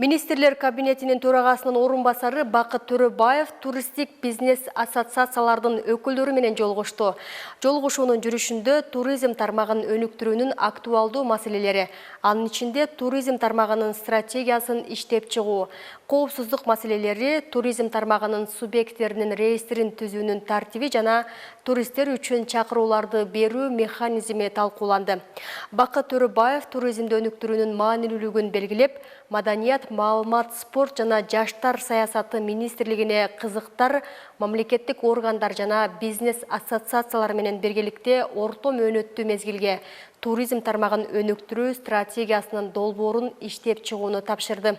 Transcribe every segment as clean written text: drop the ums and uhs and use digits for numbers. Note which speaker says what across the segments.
Speaker 1: Министрлер кабинетinin төрағасының орынбасары Бақыт Төрөбаев туристик бизнес ассоциациялардың өкілдері менен жолугушту. Жолугушуунун жүрүшүндө туризм тармагын өнүктүрүүнүн актуалдуу маселелери, анын ичинде туризм тармагынын стратегиясын иштеп чыгуу, коопсуздук маселелери, туризм тармагынын субъекттеринин реестрин түзүүнүн тартиби жана туристтер үчүн чакырууларды берүү механизми талкууланды. Бақыт Төрөбаев туризмди өнүктүрүүнүн маанилүүлүгүн белгилеп, маданият, маалымат, спорт жана жаштар саясаты министрлигине кызыктар, мамлекеттик органдар жана бизнес ассоциациялар менен биргеликте орто мөөнөттүү мезгилге туризм тармагын өнүктүрүү стратегиясынын долбоорун иштеп чыгууну тапшырды.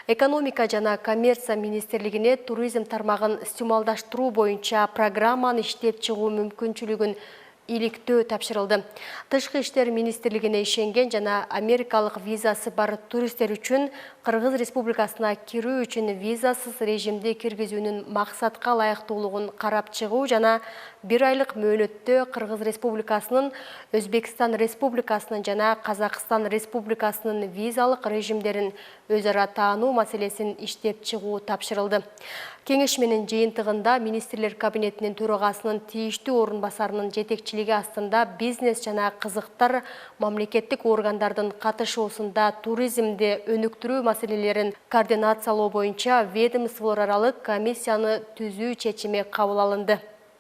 Speaker 1: Экономика жана коммерция министрлигине туризм тармагын стимулдаштыруу боюнча программаны иштеп чыгуу мүмкүнчүлүгүн иликтөө тапшырылды. Тышкы иштер министрлигине ишенген жана америкалык визасы бар туристтер үчүн Кыргыз Республикасына кирүү үчүн визасыз режимди киргизүүнүн максатка ылайыктуулугун карап чыгуу жана 1 айлык мөөнөттө Кыргыз Республикасынын, Өзбекстан Республикасынын жана Казакстан Республикасынын визалык режимдерин өз ара таануу маселесин иштеп чыгуу тапшырылды. Кеңеш менен жыйынтыгында министрлер кабинетинин төрагасынын тийиштүү орунбасарынын жетекчилиги астында бизнес жана кызыктар мамлекеттик органдардын катышуусунда туризмди өнүктүрүү маселелерин координациялоо боюнча ведомстволор аралык комиссияны түзүү чечими кабыл алынды.